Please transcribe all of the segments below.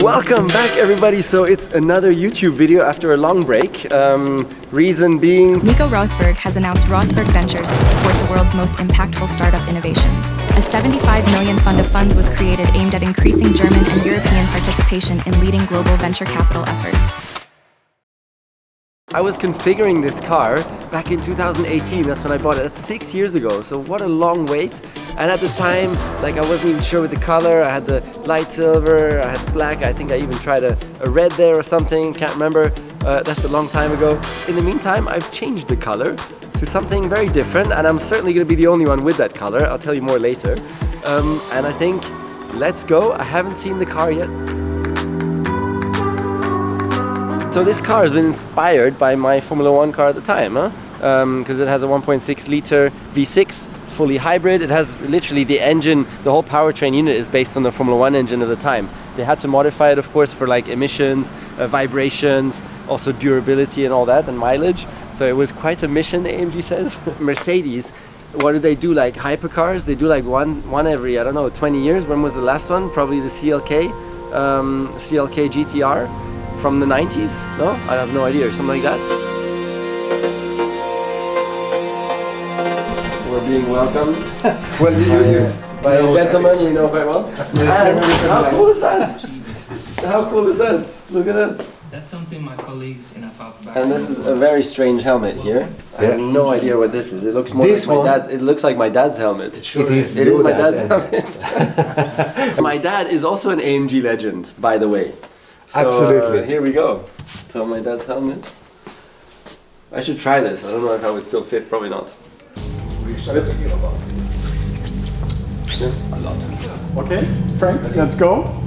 Welcome back everybody, so it's another YouTube video after a long break. Reason being... Nico Rosberg has announced Rosberg Ventures to support the world's most impactful startup innovations. A 75 million fund of funds was created aimed at increasing German and European participation in leading global venture capital efforts. I was configuring this car back in 2018, that's when I bought it. That's 6 years ago, so what a long wait. And at the time, like, I wasn't even sure with the color. I had the light silver, I had black, I think I even tried a red there or something, can't remember. That's a long time ago. In the meantime, I've changed the color to something very different, and I'm certainly going to be the only one with that color. I'll tell you more later. And I think, let's go. I haven't seen the car yet. So this car has been inspired by my Formula One car at the time, because it has a 1.6 liter V6, fully hybrid. It has literally the engine, the whole powertrain unit is based on the Formula One engine of the time. They had to modify it, of course, for like emissions, vibrations, also durability and all that, and mileage. So it was quite a mission, AMG says. Mercedes, what do they do? Like hypercars? They do like one every, I don't know, 20 years. When was the last one? Probably the CLK GTR. From the 90s? No? I have no idea, or something like that. We're being welcomed. Well, by a gentleman we know very well. How cool is that? How cool is that? Look at that. That's something my colleagues in Hypercar. And this is a very strange helmet here. I have no idea what this is. It looks more like my dad's. It looks like my dad's helmet. It is my dad's helmet. My dad is also an AMG legend, by the way. So, absolutely. Here we go. So my dad's helmet. I should try this. I don't know if I would still fit. Probably not. Okay, Frank, let's go.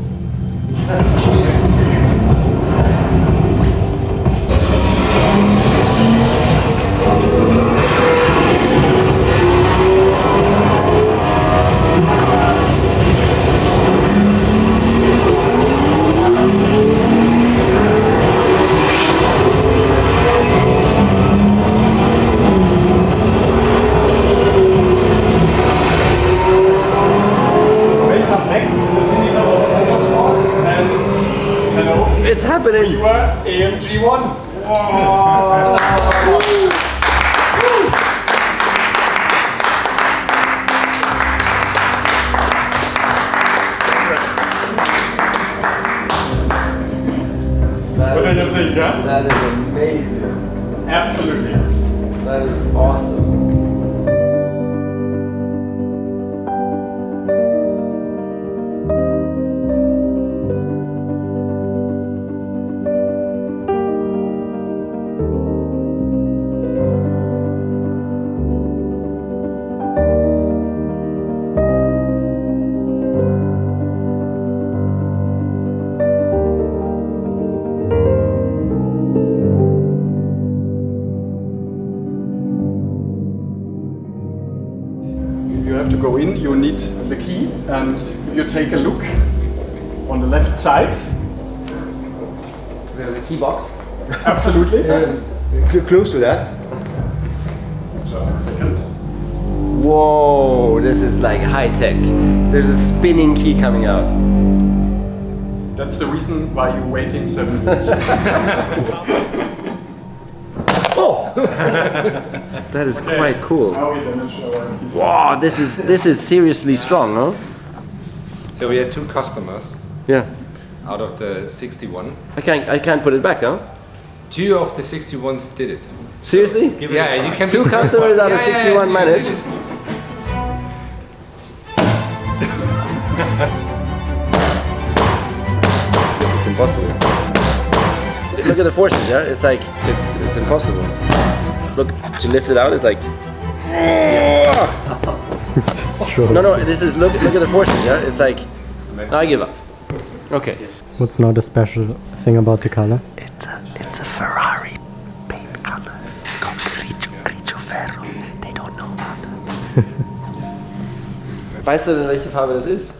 It's happening! You are AMG One! Wow. What do you think, huh? That is amazing. Absolutely. That is awesome. You have to go in, you need the key, and if you take a look on the left side. There's a key box. Absolutely. Close to that. Just a second. Whoa, this is like high tech. There's a spinning key coming out. That's the reason why you're waiting 7 minutes. Oh! That is quite cool. Now we damage our keys. Wow, this is seriously strong, no? So we had 2 customers Yeah. out of the 61. I can't put it back, huh? 2 of the 61s did it. Seriously? Yeah, you can. 2 customers out of 61 managed. It's impossible. Look at the forces, yeah? It's like, it's impossible. Look, to lift it out, it's like... No, this is, look at the forces, yeah? It's like, I give up. Okay. What's not a special thing about the color? It's a Ferrari paint color. It's called grigio ferro. They don't know about that. Weißt du denn, welche Farbe das ist?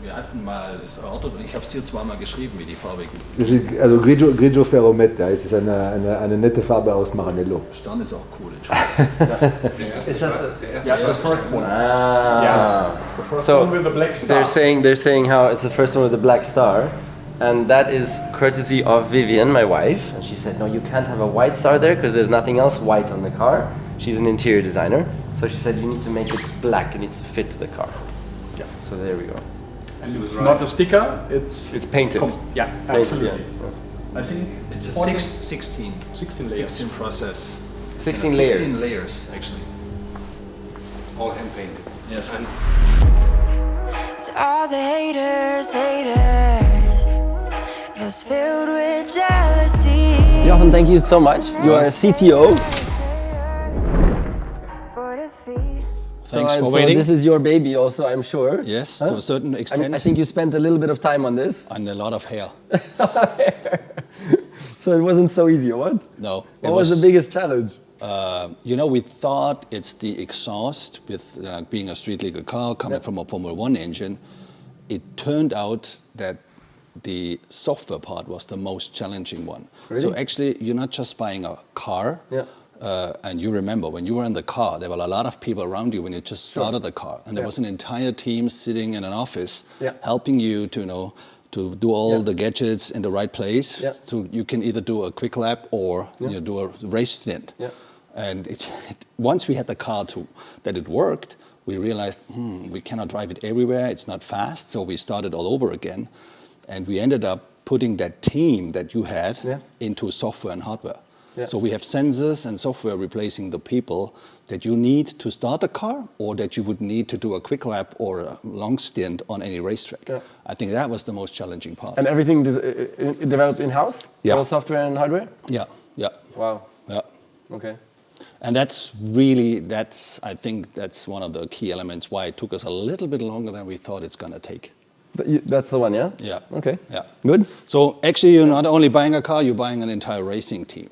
Wir hatten mal das Auto und ich habe es dir zweimal geschrieben, wie die Farbe gut Das ist, also Grigio Ferrometta, es ist eine nette Farbe aus Maranello. Stern ist auch cool in Schwarz. Ist das The first one. Ah. Yeah. The first So one with the black star. they're saying how it's the first one with the black star. And that is courtesy of Vivian, my wife. And she said, no, you can't have a white star there because there's nothing else white on the car. She's an interior designer. So she said, you need to make it black. It needs to fit the car. Yeah. So there we go. And it's not a sticker, it's painted. Yeah, Painted, absolutely. yeah. I think It's a 16 layers. 16 process. 16 layers. 16 layers, actually. All hand painted. Yes. And To all the haters, those filled with jealousy. Jochen, thank you so much. You are a CTO. Thanks for So waiting. this is your baby also, I'm sure. Yes, to a certain extent. I think you spent a little bit of time on this. And a lot of hair. So it wasn't so easy, or what? No. What was the biggest challenge? You know, we thought it's the exhaust with being a street legal car coming from a Formula One engine. It turned out that the software part was the most challenging one. Really? So actually, you're not just buying a car. Yeah. And you remember when you were in the car, there were a lot of people around you when you just started the car, and there was an entire team sitting in an office helping you to to do all the gadgets in the right place. Yeah. So you can either do a quick lap or do a race stint. Yeah. And once we had the car that it worked, we realized we cannot drive it everywhere. It's not fast, so we started all over again, and we ended up putting that team that you had into software and hardware. Yeah. So we have sensors and software replacing the people that you need to start a car or that you would need to do a quick lap or a long stint on any racetrack. Yeah. I think that was the most challenging part. And everything developed in-house? Yeah. All software and hardware? Yeah, yeah. Wow. Yeah. Okay. And I think that's one of the key elements why it took us a little bit longer than we thought it's going to take. That's the one, yeah? Yeah. Okay. Yeah. Good. So actually, you're not only buying a car, you're buying an entire racing team.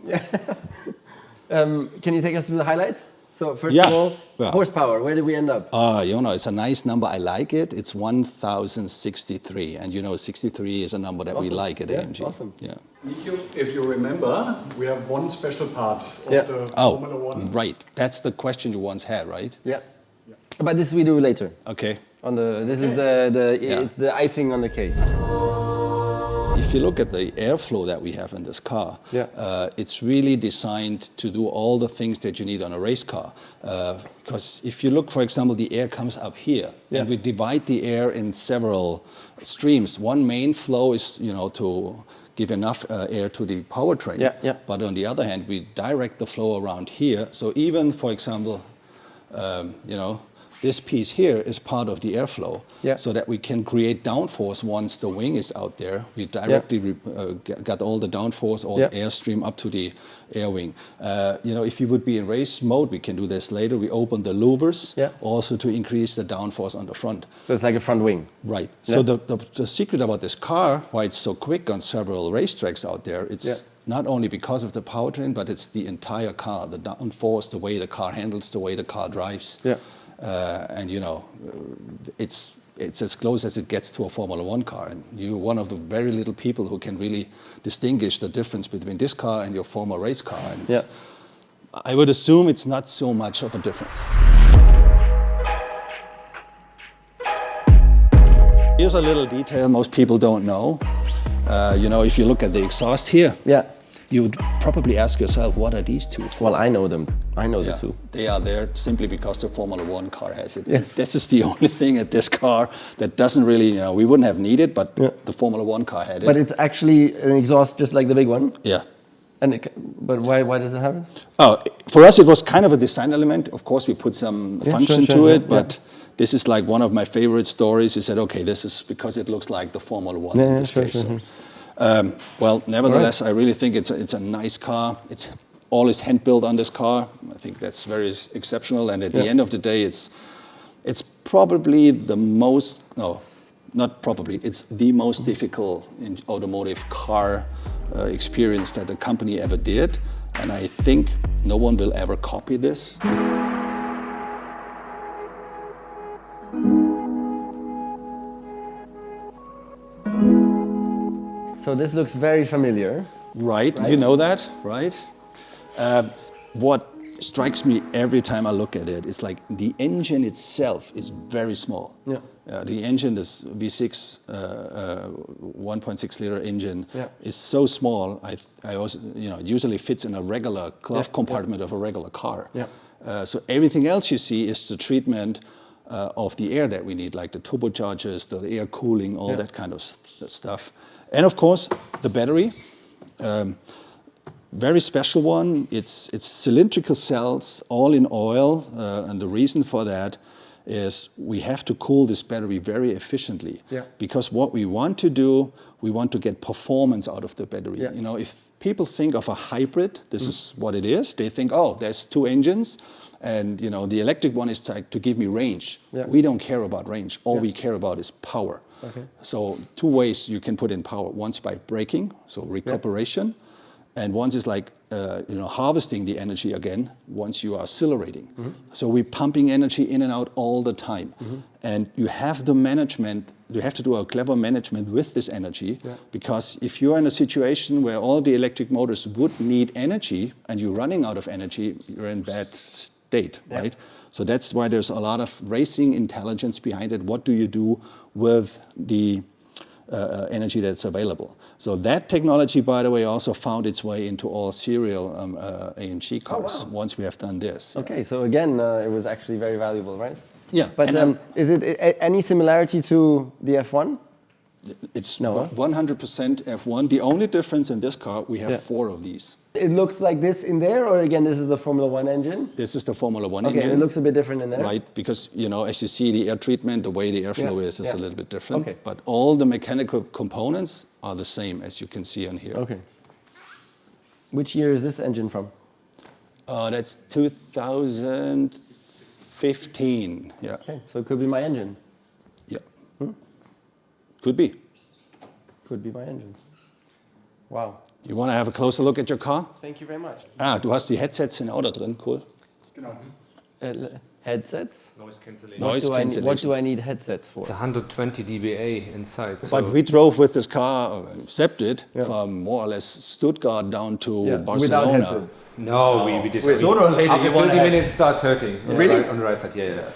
Can you take us through the highlights? So first of all, horsepower, where did we end up? It's a nice number. I like it. It's 1,063. And 63 is a number that we like at AMG. Awesome. Yeah. Nico, if you remember, we have one special part of the Formula One. Right. That's the question you once had, right? Yeah. But this we do later. Okay. It's the icing on the cake. If you look at the airflow that we have in this car, it's really designed to do all the things that you need on a race car. Because if you look, for example, the air comes up here, and we divide the air in several streams. One main flow is, to give enough air to the powertrain. But on the other hand, we direct the flow around here. So even, for example, this piece here is part of the airflow, so that we can create downforce once the wing is out there. We directly got all the downforce, all the airstream up to the air wing. If you would be in race mode, we can do this later. We open the louvers also to increase the downforce on the front. So it's like a front wing. Right. So the secret about this car, why it's so quick on several racetracks out there, it's not only because of the powertrain, but it's the entire car, the downforce, the way the car handles, the way the car drives. It's as close as it gets to a Formula One car, and you're one of the very little people who can really distinguish the difference between this car and your former race car. And I would assume it's not so much of a difference. Here's a little detail most people don't know. If you look at the exhaust here, you would probably ask yourself, what are these two for? Well, I know them. I know the two. They are there simply because the Formula One car has it. Yes. This is the only thing at this car that doesn't really, we wouldn't have needed, but the Formula One car had it. But it's actually an exhaust just like the big one? Yeah. But why does it have it? Oh, for us it was kind of a design element. Of course, we put some function to it, but this is like one of my favorite stories. He said, okay, this is because it looks like the Formula One in this case. Well, nevertheless, I really think it's a nice car. It's all is hand built on this car. I think that's very exceptional. And at the end of the day, it's probably the most it's the most difficult in automotive car experience that the company ever did. And I think no one will ever copy this. So this looks very familiar. Right, you know that, right? What strikes me every time I look at it. It's like the engine itself is very small. Yeah. The engine, this V6 1.6 liter engine, Yeah. is so small. I also, it usually fits in a regular glove compartment of a regular car. Yeah. So everything else you see is the treatment of the air that we need, like the turbochargers, the air cooling, all that kind of stuff. And of course, the battery. Very special one. It's cylindrical cells, all in oil, and the reason for that is we have to cool this battery very efficiently. Yeah. Because what we want to do, we want to get performance out of the battery. Yeah. If people think of a hybrid, this is what it is. They think, oh, there's two engines, and the electric one is to give me range. Yeah. We don't care about range. All we care about is power. Okay. So two ways you can put in power. One's by braking, so recuperation. And once is like, harvesting the energy again once you are accelerating. So we're pumping energy in and out all the time. And you have the management, you have to do a clever management with this energy, because if you're in a situation where all the electric motors would need energy and you're running out of energy, you're in bad state, right? So that's why there's a lot of racing intelligence behind it. What do you do with the energy that's available? So that technology, by the way, also found its way into all serial AMG cars once we have done this. Okay, so again, it was actually very valuable, right? Yeah. But is it any similarity to the F1? It's No, huh? 100% F1. The only difference in this car, we have 4 of these. It looks like this in there, or again, this is the Formula One engine? This is the Formula One Okay, engine. it looks a bit different in there. Right, because as you see the air treatment, the way the airflow is a little bit different. Okay. But all the mechanical components are the same, as you can see on here. Okay. Which year is this engine from? That's 2015. Yeah. Okay, so it could be my engine. Yeah. Could be. Could be my engine. Wow. You want to have a closer look at your car? Thank you very much. Du hast die Headsets in Auto drin, cool. Genau. Headsets? Noise cancellation. Noise cancellation. What do I need headsets for? It's 120 dBA inside. But we drove with this car, accepted, from more or less Stuttgart down to Barcelona. Without headset. No, we did. Sooner or later After you wanna 20 have- minutes starts hurting. Really? On the right side, yeah.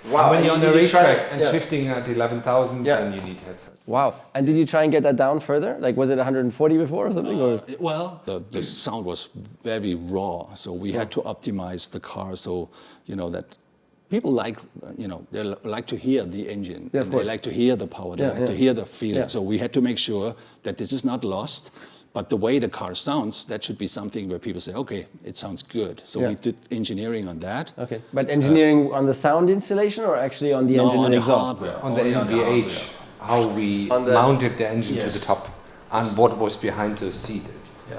Wow. And when you're on the Did you try- racetrack and shifting at 11,000, then you need headset. Wow. And did you try and get that down further? Like, was it 140 before or something? Or? Well, the sound was very raw, so we had to optimize the car so, that people like, they like to hear the engine. Yeah, of and course. they like to hear the power, they like to hear the feeling. Yeah. So we had to make sure that this is not lost. But the way the car sounds, that should be something where people say, okay, it sounds good. So we did engineering on that. Okay. But engineering on the sound installation or actually on the engine on and the exhaust? hardware. On the NVH, how we On the- mounted the engine to Yes. the top and what was behind the seat.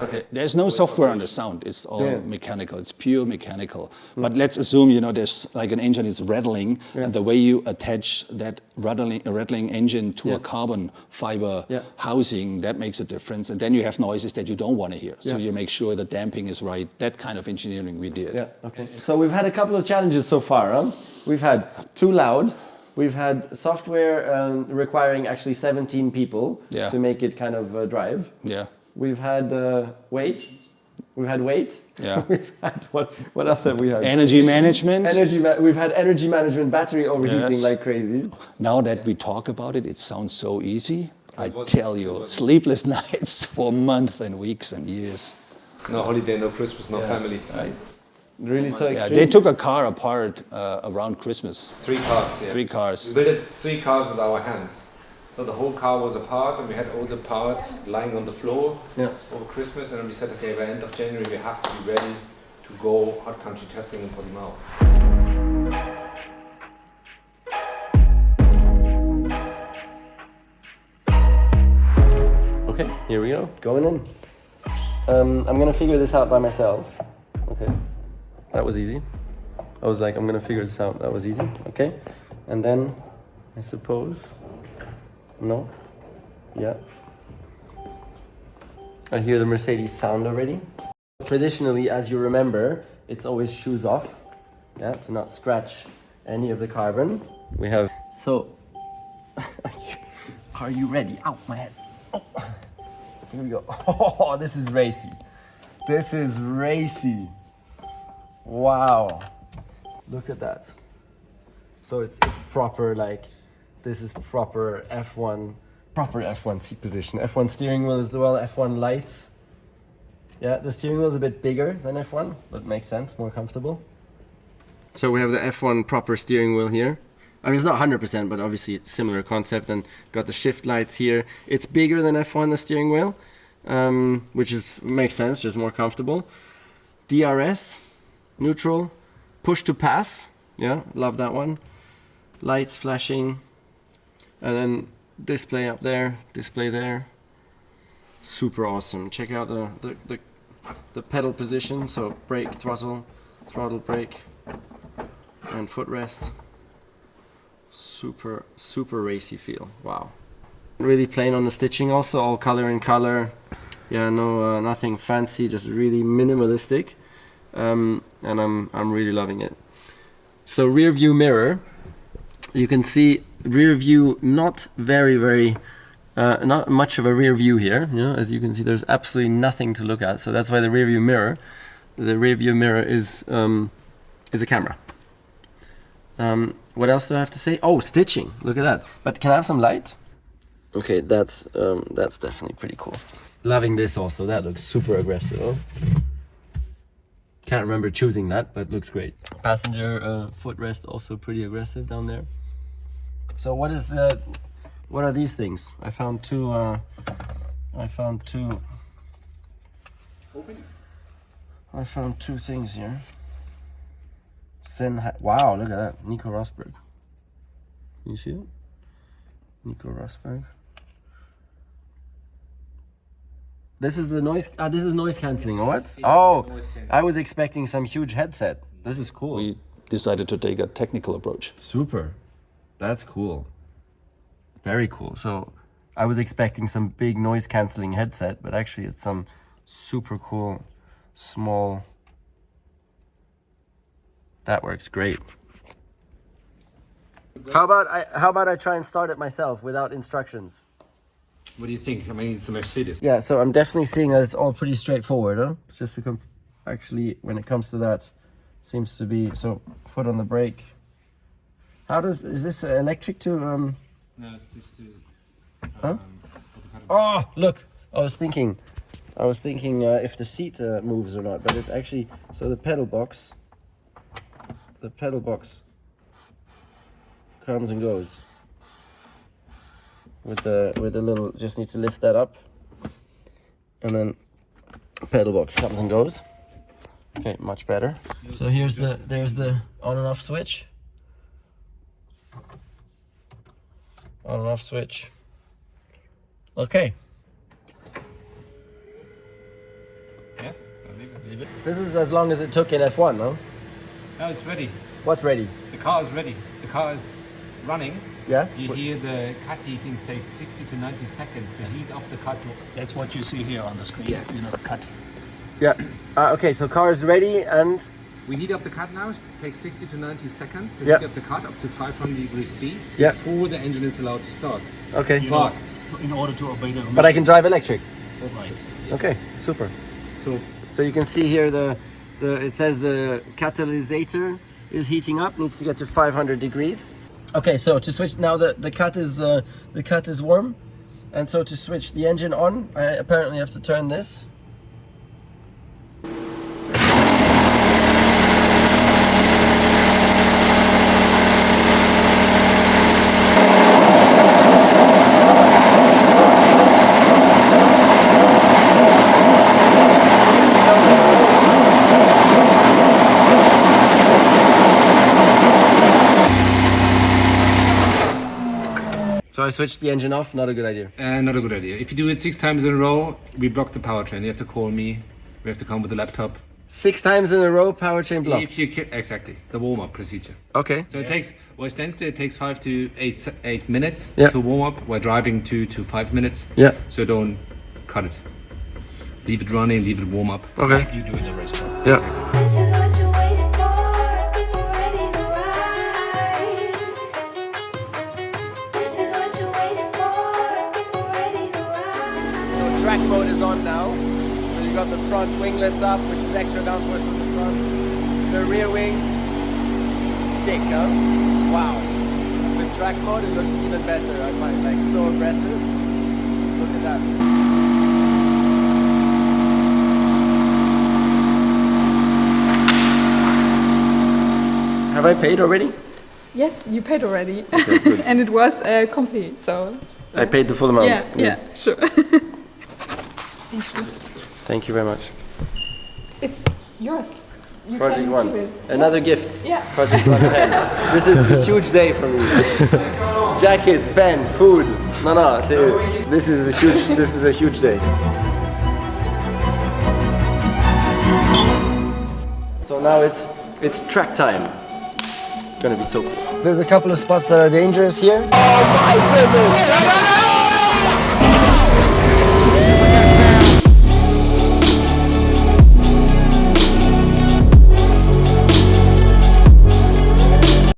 Okay. There's no software on the sound. It's all mechanical. It's pure mechanical. But let's assume, there's like an engine is rattling, and the way you attach that rattling engine to a carbon fiber housing, that makes a difference. And then you have noises that you don't want to hear. So you make sure the damping is right. That kind of engineering we did. Yeah, okay. So we've had a couple of challenges so far. Huh? We've had too loud. We've had software requiring actually 17 people to make it kind of drive. Yeah. We've had weight. We've had weight. Yeah. We've had what else have we had? Energy management. We've had energy management, battery overheating Yes. like crazy. Now that we talk about it, it sounds so easy. I tell you, sleepless nights for months and weeks and years. No holiday, no Christmas, no family. Right. Really so Yeah, extreme. they took a car apart around Christmas. 3 cars, yeah. 3 cars. We built 3 cars with our hands. So the whole car was apart and we had all the parts lying on the floor over Christmas, and then we said, okay, by the end of January we have to be ready to go hot country testing in Portimao. Okay, here we go. Going in. I'm gonna figure this out by myself. Okay, that was easy. I was like, I'm gonna figure this out. That was easy. Okay, and then I suppose. No? Yeah. I hear the Mercedes sound already. Traditionally, as you remember, it's always shoes off. Yeah, to not scratch any of the carbon. We have. So, are you ready? Ow, my head. Oh. Here we go. Oh, this is racy. This is racy. Wow, look at that. So it's proper, like, this is proper F1 seat position. F1 steering wheel as well, F1 lights. Yeah, the steering wheel is a bit bigger than F1, but makes sense, more comfortable. So we have the F1 proper steering wheel here. I mean, it's not 100%, but obviously it's similar concept, and got the shift lights here. It's bigger than F1, the steering wheel, which makes sense, just more comfortable. DRS, neutral, push to pass. Yeah, love that one. Lights flashing, and then display up there, display there. Super awesome. Check out the pedal position. So brake, throttle, brake, and footrest. Super racy feel. Wow. Really plain on the stitching also, all color in color. Yeah, no, nothing fancy, just really minimalistic. And I'm really loving it. So rear view mirror, you can see rear view, not not much of a rear view here. You know, as you can see, there's absolutely nothing to look at. So that's why the rear view mirror is a camera. What else do I have to say? Oh, stitching. Look at that. But can I have some light? Okay, that's definitely pretty cool. Loving this also. That looks super aggressive. Oh? Can't remember choosing that, but looks great. Passenger footrest also pretty aggressive down there. So what are these things? I found two. I found two things here. Wow, look at that. Nico Rosberg. You see it? Nico Rosberg. This is the noise. This is noise cancelling, or what? Oh, I was expecting some huge headset. This is cool. We decided to take a technical approach. Super. That's cool. Very cool. So I was expecting some big noise cancelling headset, but actually it's some super cool, small. That works great. How about I try and start it myself without instructions? What do you think? I mean, it's a Mercedes. Yeah, so I'm definitely seeing that it's all pretty straightforward, huh? It's just actually, when it comes to that, seems to be, so foot on the brake. Is this electric to, No, it's just to, huh? Oh, look, I was thinking if the seat moves or not, but it's actually, so the pedal box comes and goes. With the little, just need to lift that up, and then pedal box comes and goes. Okay, much better. So there's the on and off switch. On and off switch. Okay. Yeah, leave it. This is as long as it took in F1, no? No, it's ready. What's ready? The car is ready. The car is running. Yeah? You hear the cut heating takes 60 to 90 seconds to heat up the cut. That's what you see here on the screen. Yeah. You know, the cut. Yeah. Okay, so car is ready and... We heat up the cut now. It takes 60 to 90 seconds to Yeah. heat up the cut up to 500 degrees C Yeah. before the engine is allowed to start. Okay. You know, in order to obey the. But I can drive electric. Right. Okay, super. So you can see here it says the catalysator is heating up, needs to get to 500 degrees. Okay, so to switch now, the cut is warm, and so to switch the engine on, I apparently have to turn this. So I switched the engine off, not a good idea. Not a good idea. If you do it 6 times in a row, we block the powertrain. You have to call me. We have to come with the laptop. 6 times in a row, powertrain blocked. If you exactly the warm-up procedure. Okay. So it takes, well, standstill, it takes 5 to 8 minutes Yeah. to warm up. We're driving 2 to 5 minutes. Yeah. So don't cut it. Leave it running, leave it warm up. Okay. You do in the race car. Yeah. This is what you're waiting for. People ready to ride. This is what you're waiting for. People ready to ride. So track mode is on now. So you got the front winglets up, which is extra downforce from the front. the rear wing, sick, huh? Wow. With track mode, it looks even better. I find like so aggressive. Look at that. Have I paid already? Yes, you paid already. Okay, good. And it was complete, so... I paid the full amount? Yeah, yeah, sure. Thank you. Thank you very much. It's yours. You Project can One. keep it. Another gift. Yeah. Project One pen. This is a huge day for me. Jacket, pen, food. No, this is a huge day. So now it's track time. Gonna be so cool. There's a couple of spots that are dangerous here. Oh my goodness!